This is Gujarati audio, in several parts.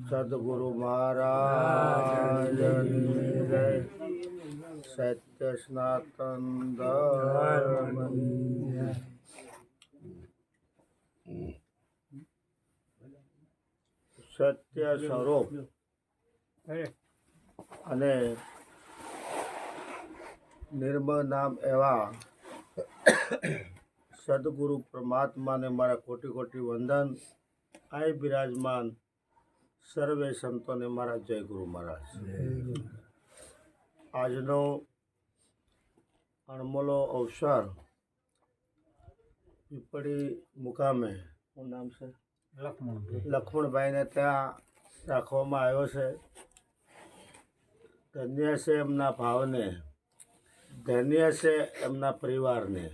સદગુરુ મહારાજની જય. સત્ય સનાતન ધર્મની જય. સત્ય સ્વરૂપ અને નિર્મળ નામ એવા સદગુરુ પરમાત્માને મારા કોટી કોટી વંદન. આય બિરાજમાન સર્વે સંતોને મારા જય ગુરુ મહારાજ. આજનો અણમોલો અવસર પીપળી મુકામે, શું નામ છે, લક્ષ્મણભાઈને ત્યાં રાખવામાં આવ્યો છે. ધન્ય છે એમના ભાવને, ધન્ય છે એમના પરિવારને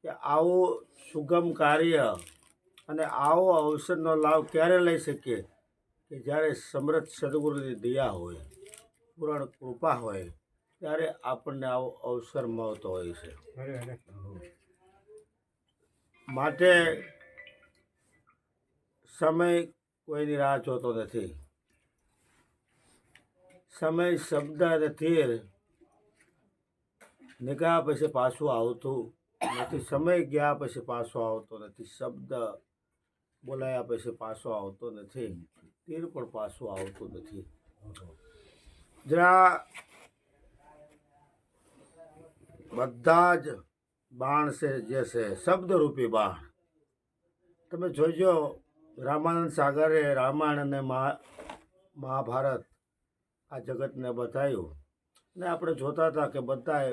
કે આવું સુગમ કાર્ય અને આવો અવસરનો લાભ ક્યારે લઈ શકીએ કે જ્યારે સમર્થ સદગુરુની દયા હોય, પૂરણ કૃપા હોય, ત્યારે આપણને આવો અવસર મળતો હોય છે. માટે સમય કોઈની રાહ જોતો નથી. સમય શબ્દ અને તીર નિગાહ પછી પાછું આવતું નથી. સમય ગયા પછી પાછો આવતો નથી. શબ્દ બોલાયા પછી પાછો આવતો નથી. તીર પણ પાછું આવતું નથી. જરા બધા જ બાણ છે જે છે શબ્દરૂપી બાણ. તમે જોજો, રામાનંદ સાગરે રામાયણ અને મહાભારત આ જગતને બતાવ્યું ને આપણે જોતા હતા કે બધા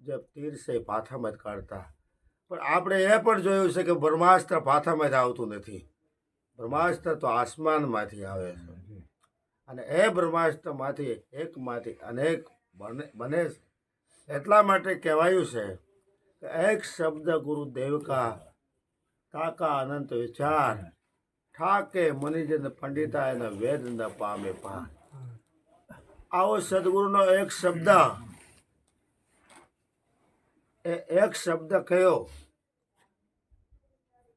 જે તીર છે એ ભાથામાં જ કાઢતા. પણ આપણે એ પણ જોયું છે કે બ્રહ્માસ્ત્ર ભાથામાં જ આવતું નથી. બ્રહ્માસ્ત્ર તો આસમાનમાંથી આવે છે અને એ બ્રહ્માસ્ત્રમાંથી એકમાંથી અનેક બને છે. એટલા માટે કહેવાયું છે કે એક શબ્દ ગુરુદેવ કા તાકા અનંત વિચાર ઠાકે મુનિજન પંડિતા એના વેદ ન પામે પાર. આવો સદગુરુનો એક શબ્દ, એ એક શબ્દ કયો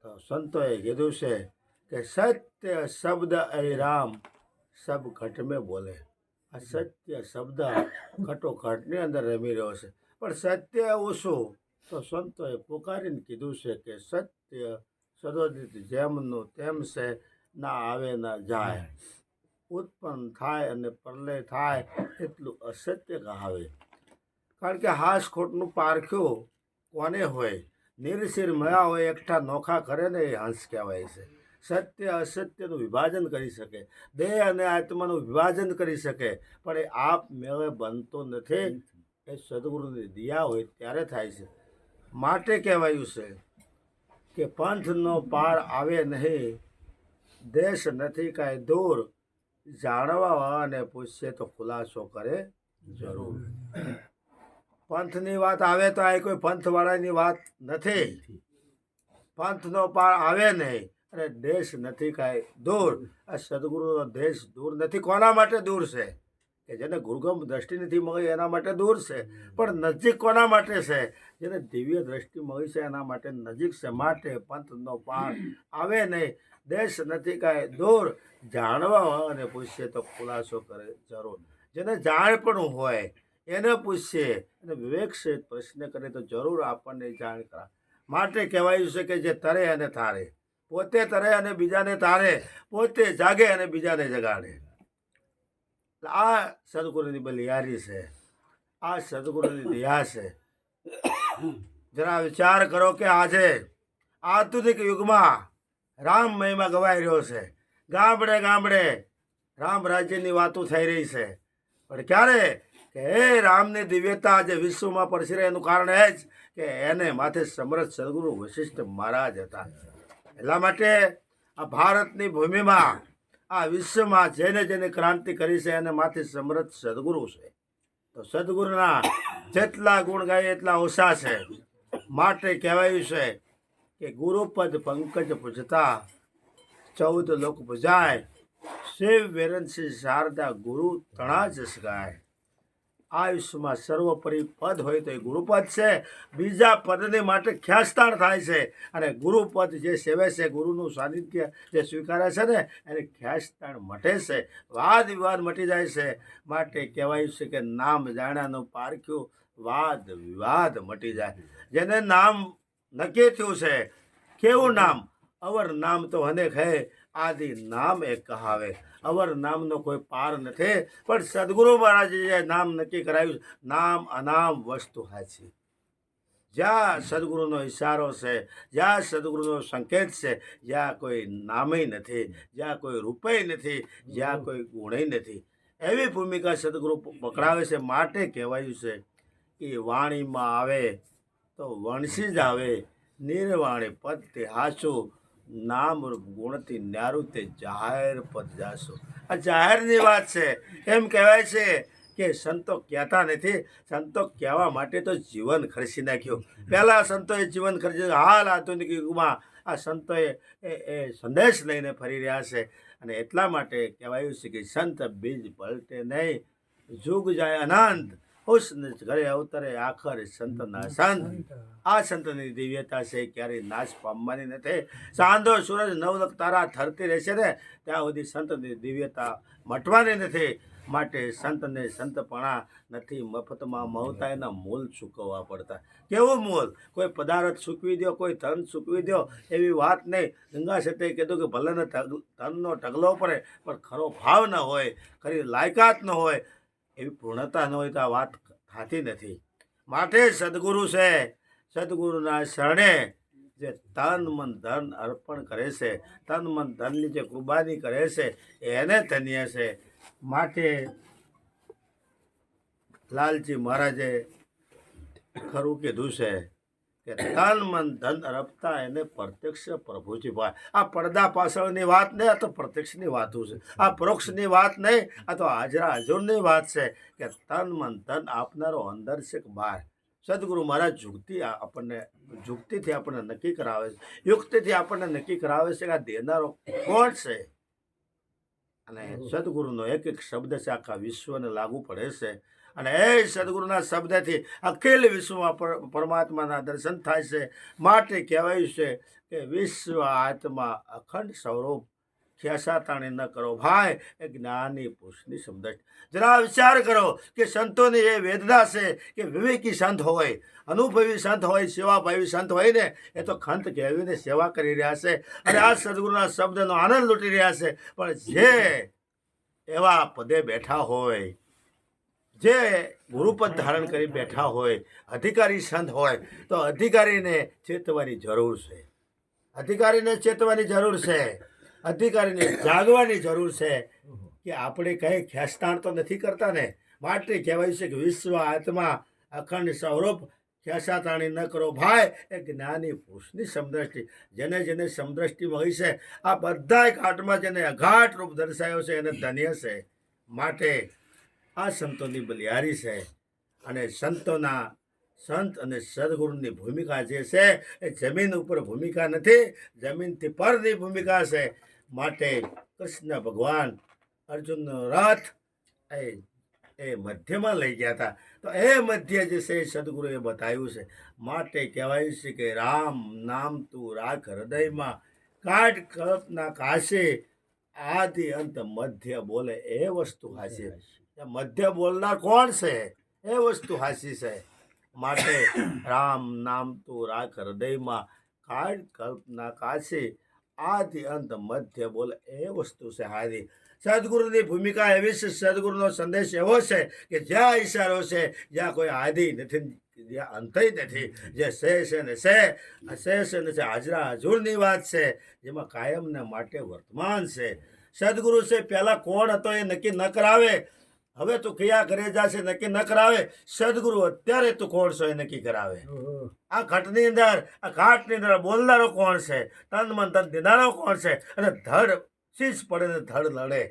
તો સંતોએ કીધું છે કે સત્ય શબ્દ એ રામ સબ ઘટ મેં બોલે. આ સત્ય શબ્દ ઘટોઘટની અંદર રમી રહ્યો છે. પણ સત્ય એવું શું તો સંતોએ પુકારીને કીધું છે કે સત્ય સદોદિત જેમનું તેમ છે, ના આવે ના જાય. ઉત્પન્ન થાય અને પ્રલય થાય એટલું અસત્ય કહાવે. કારણ કે હાસ ખોટનું પારખ્યું કોને હોય? નિરશિર મયા હોય એકઠા નોખા કરે ને એ હંસ કહેવાય છે. સત્ય અસત્યનું વિભાજન કરી શકે, દેહ અને આત્માનું વિભાજન કરી શકે, પણ એ આપ મેળે બનતો નથી. એ સદગુરુની દયા હોય ત્યારે થાય છે. માટે કહેવાયું છે કે પંથનો પાર આવે નહીં, દેશ નથી કાંઈ દૂર, જાણવા અને પૂછશે તો ખુલાસો કરે જરૂર. પંથની વાત આવે તો આ કોઈ પંથવાળાની વાત નથી. પંથનો પાર આવે નહીં અને દેશ નથી કાંઈ દૂર. આ સદગુરુનો દેશ દૂર નથી. કોના માટે દૂર છે? કે જેને ગુરુગમ દ્રષ્ટિ નથી મળી એના માટે દૂર છે. પણ નજીક કોના માટે છે? જેને દિવ્ય દ્રષ્ટિ મળી છે એના માટે નજીક છે. માટે પંથનો પાર આવે નહીં, દેશ નથી કાંઈ દૂર, જાણવા અને પૂછીએ તો ખુલાસો કરે જરૂર. જેને જાણ પણ હોય એને પૂછીએ અને વિવેક સહિત પ્રશ્ન કરે તો જરૂર આપણને જાણ કરા. માટે કહેવાયું છે કે જે તરે અને તારે, પોતે તરે અને બીજાને તારે, પોતે જાગે અને બીજાને જગાડે. આ સદગુરુની બલિયારી છે, આ સદગુરુની દયા છે. જરા વિચાર કરો કે આજે આધુનિક યુગમાં રામ મહિમા ગવાઈ રહ્યો છે. ગામડે ગામડે રામ રાજ્યની વાતો થઈ રહી છે. પણ ક્યારે કે હે રામની દિવ્યતા જે વિશ્વમાં પરસી રહે એનું કારણ એ જ કે એને માથે સમર્થ સદગુરુ વશિષ્ઠ મહારાજ હતા. એટલા માટે આ ભારતની ભૂમિમાં આ વિશ્વમાં જેને જેને ક્રાંતિ કરી છે એને માથે સમર્થ સદગુરુ છે. તો સદગુરુના જેટલા ગુણ ગાય એટલા ઓછા છે. માટે કહેવાયું છે કે ગુરુપદ પંકજ પૂજતા 14 લોક પૂજાય, શિવ વેરનસિંહ શારદા ગુરુ તણા જસ ગાય. આયુષ્યમાં સર્વોપરી પદ હોય તો એ ગુરુપદ છે. બીજા પદને માટે ખ્યાસ્તાણ થાય છે અને ગુરુપદ જે સેવે છે, ગુરુનું સાનિધ્ય જે સ્વીકારે છે ને એને ખ્યાસ્તાણ મટે છે, વાદ વિવાદ મટી જાય છે. માટે કહેવાયું છે કે નામ જાણ્યાનું પારખ્યું, વાદ વિવાદ મટી જાય. જેને નામ નક્કી થયું છે, કેવું નામ? અવર નામ તો અનેક હે, આદિ નામ એક કહાવે. અવર નામનો કોઈ પાર નથી, પણ સદગુરુ મહારાજે જે નામ નક્કી કરાયું, નામ અનામ વસ્તુ હાચી. જ્યાં સદગુરુનો ઈશારો છે, જ્યાં સદગુરુનો સંકેત છે, જ્યાં કોઈ નામે નથી, જ્યાં કોઈ રૂપે નથી, જ્યાં કોઈ ગુણે નથી, એવી ભૂમિકા સદગુરુ પકડાવે છે. માટે કહેવાયું છે કે વાણીમાં આવે તો વણસી જ આવે, નિર્વાણી પદ તે હાચું, નામ રૂપ ગુણથી ન્યારું તે જાહેર પદ જાશો. આ જાહેરની વાત છે. એમ કહેવાય છે કે સંતો કહેતા નથી, સંતો કહેવા માટે તો જીવન ખર્ચી નાખ્યું. પહેલાં સંતોએ જીવન ખર્ચી, હાલ આધુનિક યુગમાં આ સંતોએ એ સંદેશ લઈને ફરી રહ્યા છે. અને એટલા માટે કહેવાયું છે કે સંત બીજ પલટે નહીં, જુગ જાય અનંત, હુસ્ન ઘરે અવતરે આખર સંતના સંત. આ સંતની દિવ્યતા છે, ક્યારેય નાશ પામવાની નથી. ચાંદો સૂરજ નવલખ તારા થરતી રહેશે ને ત્યાં સુધી સંતની દિવ્યતા મટવાની નથી. માટે સંતને સંતપણા નથી મફતમાં મળતા, એના મૂલ ચૂકવવા પડતા. કેવું મૂલ? કોઈ પદાર્થ ચૂકવી દો, કોઈ ધન ચૂકવી દો, એવી વાત નહીં. ગંગા સત્યે કીધું કે ભલે ધનનો ઢગલો પડે, પણ ખરો ભાવ ન હોય, ખરી લાયકાત ન હોય, એવી પૂર્ણતા ન હોય તો આ વાત થતી નથી. માટે સદગુરુ છે, સદગુરુના શરણે જે તન મન ધન અર્પણ કરે છે, તન મન ધનની જે કુરબાની કરે છે, એને ધન્ય છે. માટે લાલજી મહારાજે ખરું કીધું છે કે તન મન ધન અર્પતા એને પ્રત્યક્ષ પ્રભુજી ભાઈ. આ પડદા પાછળની વાત નહીં, આ તો પ્રત્યક્ષની વાતો છે. આ પરોક્ષની વાત નહીં, આ તો હાજરા હજુરની વાત છે કે તન મન ધન આપનારો અંદર છે કે બહાર. સદગુરુ મહારાજ યુક્તિથી આપણને નક્કી કરાવે છે, યુક્તિથી આપણને નક્કી કરાવે છે કે આ દેનારો કોણ છે. અને સદગુરુનો એક એક શબ્દ છે, આખા વિશ્વને લાગુ પડે છે. અને એ સદગુરુના શબ્દથી અખિલ વિશ્વમાં પરમાત્માના દર્શન થાય છે. માટે કહેવાયું છે કે વિશ્વ આત્મા અખંડ સ્વરૂપ, ખેસાતાણી ન કરો ભાઈ, એ જ્ઞાની પુરુષની સમજ. જરા વિચાર કરો કે સંતોની એ વેદના છે કે વિવેકી સંત હોય, અનુભવી સંત હોય, સેવાભાવી સંત હોય ને, એ તો ખંત કહેવીને સેવા કરી રહ્યા છે અને આ સદગુરુના શબ્દનો આનંદ લૂંટી રહ્યા છે. પણ જે એવા પદે બેઠા હોય, જે ગુરુપદ ધારણ કરી બેઠા હોય, અધિકારી સંત હોય, તો અધિકારીને ચેતવાની જરૂર છે. અધિકારીને ચેતવાની જરૂર છે, અધિકારીને જાગવાની જરૂર છે કે આપણે કંઈ ખેંચતાણ તો નથી કરતા ને. માટે કહેવાય છે કે વિશ્વ આત્મા અખંડ સ્વરૂપ, ખેંચાતાણી ન કરો ભાઈ, એ જ્ઞાની પુરુષની સમદ્રષ્ટિ. જેને જેને સમદ્રષ્ટિ મળી છે, આ બધા ઘાટમાં જેને અઘાટ રૂપ દર્શાયો છે એને ધન્ય છે. માટે આ સંતોની બલિહારી છે. અને સંત અને સદગુરુની ભૂમિકા જે છે એ જમીન ઉપર ભૂમિકા નથી, જમીનથી પરની ભૂમિકા છે. માટે કૃષ્ણ ભગવાન અર્જુનનો રથ એ મધ્યમાં લઈ ગયા હતા, તો એ મધ્ય જે છે એ સદગુરુએ બતાવ્યું છે. માટે કહેવાયું છે કે રામ નામ તું રાખ હૃદયમાં, કાઢ કલ્પના કાશે, આદિ અંત મધ્ય બોલે એ વસ્તુ હાચી. મધ્ય બોલનાર કોણ છે? એ વસ્તુ હાચી છે. માટે રામ નામ તું રાખ હૃદયમાં, કાઢ કલ્પના કાશે, આદિ અંત મધ્ય બોલે એ વસ્તુ છે હારી. સદગુરુની ભૂમિકા એવી છે, સદગુરુનો સંદેશ એવો છે કે જ્યાં ઈશારો છે, જ્યાં કોઈ આદિ નથી, જ્યાં અંતય નથી, જે છે ને છે હાજરા હજુરની વાત છે, જેમાં કાયમને માટે વર્તમાન છે. સદગુરુ છે પહેલાં કોણ હતો એ નક્કી ન કરાવે, હવે તું કયા ઘરે જશે નક્કી ન કરાવે, સદગુરુ અત્યારે તું કોણ છો એ નક્કી કરાવે. આ ઘટની અંદર, આ ઘાટની અંદર બોલનારો કોણ છે, તન મન ધન દેનારો કોણ છે, અને ધડ શીશ પડે ને ધડ લડે.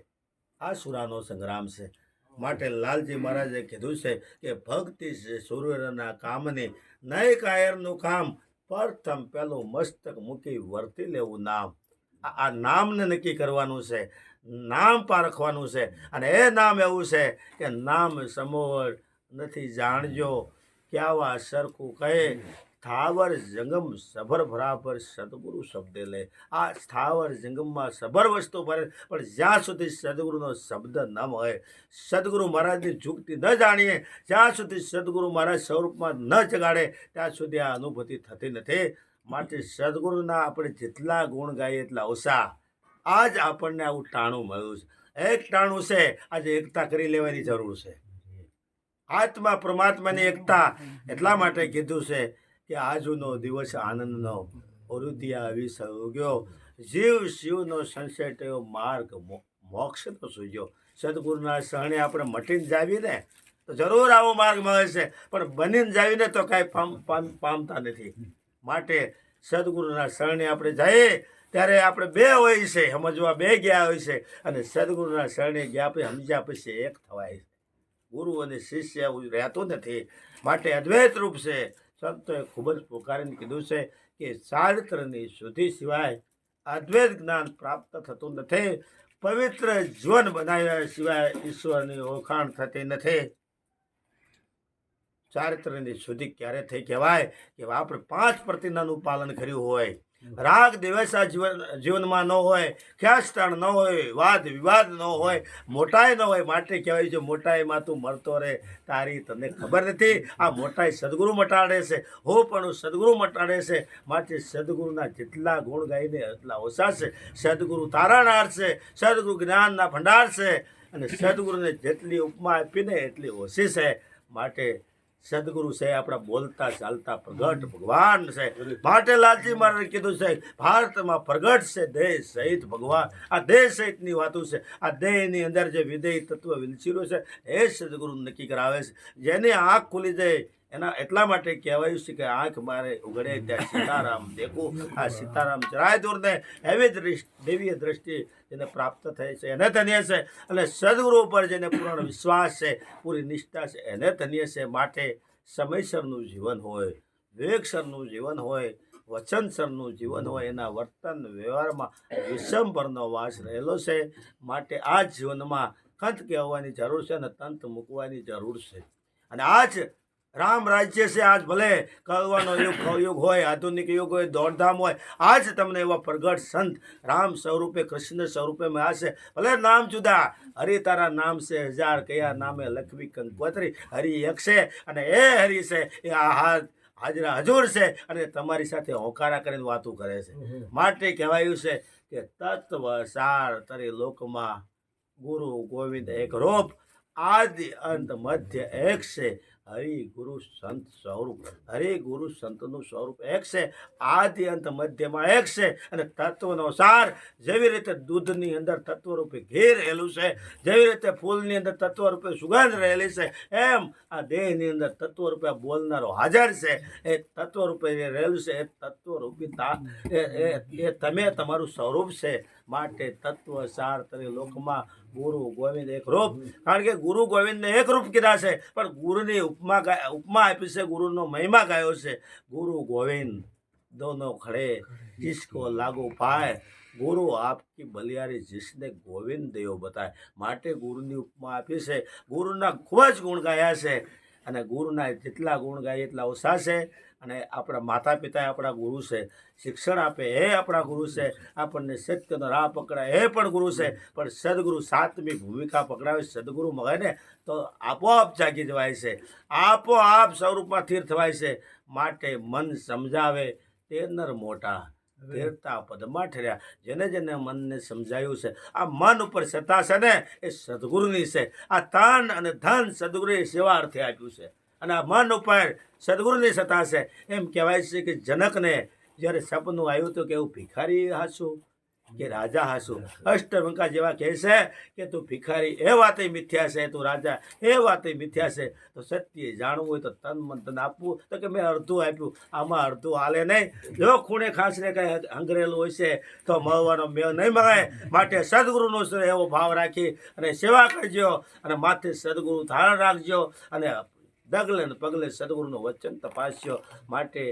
આ સુરાનો સંગ્રામ છે. માટે લાલજી મહારાજે કીધું છે કે ભક્તિ છે સૂર્યના કામની, નહીં કાયરનું કામ, પ્રથમ પેલું મસ્તક મૂકી વર્તી લેવું નામ. આ નામને નક્કી કરવાનું છે, નામ પારખવાનું છે. અને એ નામ એવું છે કે નામ સમોર નથી જાણજો, ક્યાવા સરખું કહે, સ્થાવર જંગમ સભર બરાબર સદગુરુ શબ્દે લે. આ સ્થાવર જંગમમાં સભર વસ્તુ ભરે, પણ જ્યાં સુધી સદગુરુનો શબ્દ ન હોય, સદગુરુ મહારાજની જુગતી ન જાણીએ, જ્યાં સુધી સદગુરુ મહારાજ સ્વરૂપમાં ન જગાડે, ત્યાં સુધી આ અનુભૂતિ થતી નથી. માટે સદગુરુના આપણે જેટલા ગુણ ગાઈએ એટલા ઓછા. આજ આપણને આવું ટાણું મળ્યું છે. એક ટાણું છે, આજે એકતા કરી લેવાની જરૂર છે. આત્મા પરમાત્માની એકતા. એટલા માટે કીધું છે કે આજનો દિવસ આનંદનો, ઓરુદિયા વિષ ઉગ્યો, જીવ શિવનો સંશેટ્યો, માર્ગ મોક્ષનો સૂજ્યો. સદગુરુના શરણે આપણે મટીને જાવીને તો જરૂર આવો માર્ગ મળે છે, પણ બનીને જાવીને તો કાંઈ પામતા નથી. માટે સદગુરુના શરણે આપણે જઈએ ત્યારે આપણે બે હોય છે, સમજવા બે ગયા હોય છે, અને સદગુરુના શરણે ગયા પછી સમજ્યા પછી એક થવાય છે. ગુરુ અને શિષ્ય એવું રહેતું નથી. માટે અદ્વૈત રૂપ છે. સંતોએ ખૂબ જ પોકારીને કીધું છે કે ચારિત્રની શુદ્ધિ સિવાય અદ્વૈત જ્ઞાન પ્રાપ્ત થતું નથી. પવિત્ર જીવન બનાવ્યા સિવાય ઈશ્વરની ઓળખાણ થતી નથી. ચારિત્રની શુદ્ધિ ક્યારે થઈ કહેવાય કે આપણે 5 પ્રતિજ્ઞાનું પાલન કર્યું હોય, રાગ દ્વેષા જીવનમાં ન હોય, ખ્યાસ્તાણ ન હોય, વાદ વિવાદ ન હોય, મોટાઈ ન હોય. માટે કહેવાય છે મોટાઈમાં તું મરતો રહે, તારી તને ખબર નથી. આ મોટાઈ સદગુરુ મટાડે છે, હો પણ સદગુરુ મટાડે છે. માટે સદગુરુના જેટલા ગુણ ગાઈને એટલા ઓછા છે. સદગુરુ તારણહાર છે, સદગુરુ જ્ઞાનના ભંડાર છે, અને સદગુરુને જેટલી ઉપમા આપીને એટલી ઓછી છે. માટે સદગુરુ છે આપણા બોલતા ચાલતા પ્રગટ ભગવાન છે. માટે લાલજી મહારાજે કીધું છે ભારતમાં પ્રગટ છે દેહ સહિત ભગવાન. આ દેહ સહિતની વાતો છે. આ દેહની અંદર જે વિદેય તત્વ વિલચીરું છે એ સદગુરુ નક્કી કરાવે છે. જેની આંખ ખુલી જાય એના એટલા માટે કહેવાયું છે કે આંખ મારે ઉઘડે ત્યાં સીતારામ દેખું. આ સીતારામ જરાય દૂર ને એવી દેવીય દ્રષ્ટિ જેને પ્રાપ્ત થઈ છે એને ધન્ય છે. અને સદગુરુ ઉપર જેને પૂર્ણ વિશ્વાસ છે, પૂરી નિષ્ઠા છે, એને ધન્ય છે. માટે સમયસરનું જીવન હોય, વિવેકસરનું જીવન હોય, વચનસરનું જીવન હોય, એના વર્તન વ્યવહારમાં વિષમભરનો વાસ રહેલો છે. માટે આ જીવનમાં કંત કહેવાની જરૂર છે અને તંત મૂકવાની જરૂર છે. અને આજ રામ રાજ્ય છે. આજ ભલે કળવાનો યુગ હોય, આધુનિક યુગ હોય, દોડધામ હોય, આજ તમને એવા પ્રગટ સંત રામ સ્વરૂપે, કૃષ્ણ સ્વરૂપે મળ્યા છે. ભલે નામ જુદા, હરિ તારા નામ છે 1000, કયા નામે લખવી કંકોત્રી. હરિ એક છે, અને એ હરિ છે એ આ હાજરા હજુર છે, અને તમારી સાથે હોંકારા કરીને વાતો કરે છે. માટે કહેવાયું છે કે તત્વ સાર તરી લોકમાં, ગુરુ ગોવિંદ એક રૂપ, આદિ અંત મધ્ય એક છે. હરિ ગુરુ સંત સ્વરૂપ, હરિ ગુરુ સંતનું સ્વરૂપ એક છે. આદિ અંત મધ્યમાં એક છે. અને તત્વનો સાર, જેવી રીતે દૂધની અંદર તત્વરૂપે ઘી રહેલું છે, જેવી રીતે ફૂલની અંદર તત્વરૂપે સુગંધ રહેલી છે, એમ આ દેહની અંદર તત્વરૂપે બોલનારો હાજર છે. એ તત્વરૂપે રહેલું છે. એ તત્વરૂપી એ તમે તમારું સ્વરૂપ છે. માટે તત્વ સાર તરી લોકમાં, ગુરુ ગોવિંદ એક રૂપ. કારણ કે ગુરુ ગોવિંદને એક રૂપ કીધા છે, પણ ગુરુની ઉપમા આપી છે, ગુરુનો મહિમા ગાયો છે. ગુરુ ગોવિંદ દોનો ખડે, जिसको लागू पाए, ગુરુ આપકી બલિયારી जिसने ગોવિંદ દેવ બતાય. માટે ગુરુની ઉપમા આપી છે. ગુરુના ખૂબ જ ગુણ ગાયા છે, અને ગુરુના જેટલા ગુણ ગાય એટલા ઓછા છે. અને આપણા માતા પિતા આપણા ગુરુ છે. શિક્ષણ આપે એ આપણા ગુરુ છે. આપણને સત્યનો રાહ પકડાય એ પણ ગુરુ છે. પણ સદગુરુ સાતમી ભૂમિકા પકડાવે, સદગુરુ મળે ને તો આપોઆપ જાગી જવાય છે, આપોઆપ સ્વરૂપમાં સ્થિર થવાય છે. માટે મન સમજાવે તે નર મોટા, તેરતા પદમાં ઠર્યા. જેને જેને મનને સમજાયું છે, આ મન ઉપર સત્તા છે ને એ સદગુરુની છે. આ તન અને ધન સદગુરુએ સેવા અર્થે આપ્યું છે, અને આ મન ઉપર સદગુરુની સત્તા છે. એમ કહેવાય છે કે જનકને જ્યારે સપનું આવ્યું હતું કે એવું ભિખારી હાચું કે રાજા હાસુ અષ્ટવંકા જેવા કહે છે કે તું ભિખારી એ વાતે મિથ્યા છે, તું રાજા એ વાતે મિથ્યા છે. તો સત્ય જાણવું હોય તો તન મન તન આપવું. તો કે મેં અડધું આપ્યું, આમાં અડધું હાલે નહીં. જો ખૂણે ખાસને કંઈ હંગરેલું હોય છે તો મળવાનો મેળ નહીં મળે. માટે સદગુરુનો એવો ભાવ રાખી અને સેવા કરજો અને માથે સદગુરુ ધારણ રાખજો અને ડગલે ને પગલે સદગુરુનું વચન તપાસ્યો. માટે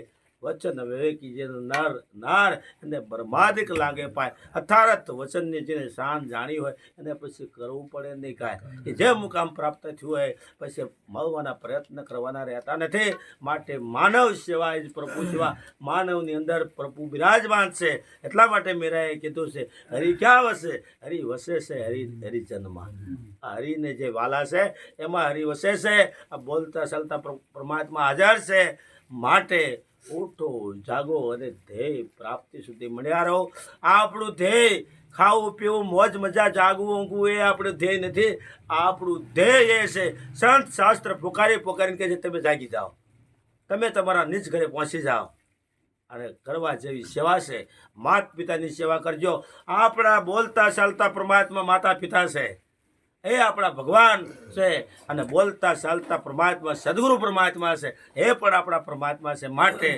વચન વિવેકી જેનું નર નાર એને બ્રહ્માદિક લાગે પાય. અથારત વચનની જેને શાન જાણી હોય એને પછી કરવું પડે નહીં કાંઈ. કે જે મુકામ પ્રાપ્ત થયું હોય પછી મળવાના પ્રયત્ન કરવાના રહેતા નથી. માટે માનવ સેવા એ જ પ્રભુ સેવા. માનવની અંદર પ્રભુ બિરાજમાન છે. એટલા માટે મીરાએ કીધું છે હરિ ક્યાં વસે? હરિ વસે છે હરિજનમાં. આ હરિને જે વાલા છે એમાં હરિ વસે છે. આ બોલતા ચાલતા પરમાત્મા હાજર છે. માટે ઉઠો જાગો અને ધ્યેય પ્રાપ્તિ સુધી મળ્યા રહો. આપણું ધ્યેય ખાવું પીવું મોજ મજા જાગવું ઊંઘવું એ આપણું ધ્યેય નથી. આપણું ધ્યેય એ છે સંત શાસ્ત્ર પોકારીને કહે છે તમે જાગી જાઓ, તમે તમારા નિજ ઘરે પહોંચી જાઓ અને કરવા જેવી સેવા છે. માતા પિતાની સેવા કરજો. આપણા બોલતા ચાલતા પરમાત્મા માતા પિતા છે, એ આપણા ભગવાન છે. અને બોલતા ચાલતા પરમાત્મા સદગુરુ પરમાત્મા છે, એ પણ આપણા પરમાત્મા છે. માટે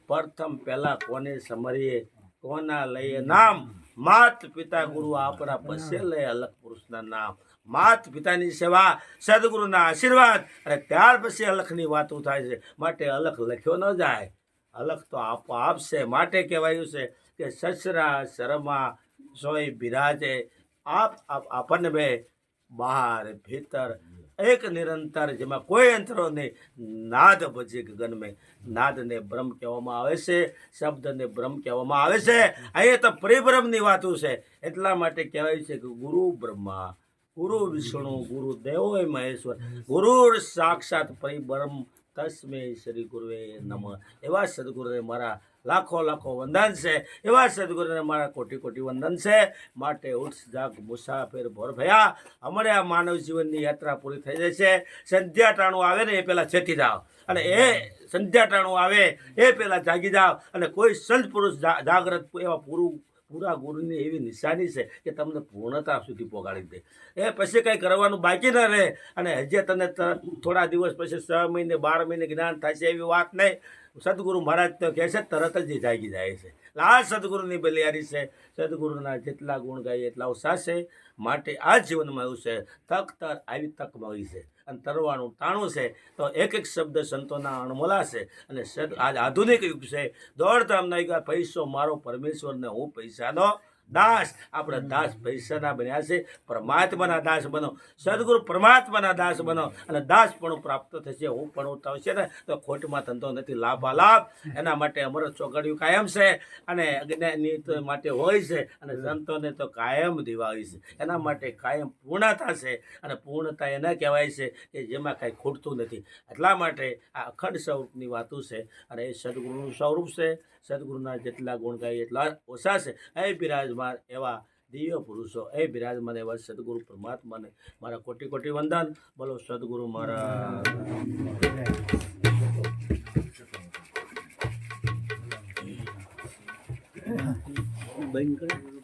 પ્રથમ પહેલાં કોને સમરીએ, કોના લઈએ નામ? માત પિતા ગુરુ આપણા પછી લઈએ અલગ પુરુષના નામ. માત પિતાની સેવા, સદગુરુના આશીર્વાદ અને ત્યાર પછી અલખની વાતો થાય છે. માટે અલખ લખ્યો ન જાય, અલખ તો આપોઆપ છે. માટે કહેવાયું છે કે સસરા શરમા સોય બિરાજે. આપણને બે બહાર ભીતર એક નિરંતર, જેમાં કોઈ અંતરો નહીં. નાદ ભજે ગગન મેં. નાદને બ્રહ્મ કહેવામાં આવે છે, શબ્દને બ્રહ્મ કહેવામાં આવે છે. અહીંયા તો પરિબ્રહ્મની વાતો છે. એટલા માટે કહેવાય છે કે ગુરુ બ્રહ્મા, ગુરુ વિષ્ણુ, ગુરુ દેવો મહેશ્વર, ગુરુ સાક્ષાત પરિબ્રહ્મ તસ્મે શ્રી ગુરુએ નમઃ. એવા સદગુરુને મારા લાખો લાખો વંદન છે. એવા સદગુરુને મારા કોટી કોટી વંદન છે. માટે ઉઠ જાગ મુસાફિર ભોર ભયા. અમારે આ માનવ જીવનની યાત્રા પૂરી થઈ જાય છે. સંધ્યા ટાણું આવે ને એ પહેલાં છેતી જાઓ, અને એ સંધ્યા ટાણું આવે એ પહેલાં જાગી જાઓ. અને કોઈ સંત પુરુષ જાગ્રત એવા પૂરા ગુરુની એવી નિશાની છે કે તમને પૂર્ણતા સુધી પહોંચાડી દે. એ પછી કંઈ કરવાનું બાકી ન રહે. અને હજી તને થોડા દિવસ પછી 6 મહિને 12 મહિને જ્ઞાન થશે એવી વાત નહીં. સદગુરુ મહારાજ તો કહે છે તરત જ એ જાગી જાય છે. આ સદગુરુની બલિયારી છે. સદગુરુના જેટલા ગુણ ગાય એટલા ઓછા છે. માટે આ જીવનમાં એવું છે તક તર આવી તક મળી છે અને તરવાનું ટાણું છે. તો એક એક શબ્દ સંતોના અણમોલા છે. અને આજ આધુનિક યુગ છે. દોડધામના યુગ. પૈસો મારો પરમેશ્વરને હું પૈસાનો દાસ. આપણે દાસ પૈસાના બન્યા છે, પરમાત્માના દાસ બનો. સદગુરુ પરમાત્માના દાસ બનો અને દાસ પણ પ્રાપ્ત થશે. હું પણ થશે ને તો ખોટમાં ધંધો નથી, લાભાલાભ. એના માટે અમૃત ચોકડિયું કાયમ છે અને અજ્ઞાની માટે હોય છે અને સંતોને તો કાયમ દિવાળી છે. એના માટે કાયમ પૂર્ણતા છે. અને પૂર્ણતા એને કહેવાય છે કે જેમાં કાંઈ ખૂટતું નથી. એટલા માટે આ અખંડ સ્વરૂપની વાતો છે અને એ સદગુરુનું સ્વરૂપ છે. સદગુરુના જેટલા ગુણ ગાય એટલા ઓછા છે. એ બિરાજમાન એવા દિવ્ય પુરુષો, એ બિરાજમાન એવા સદગુરુ પરમાત્માને મારા કોટી કોટી વંદન. બોલો સદગુરુ મારા બંધ કરે.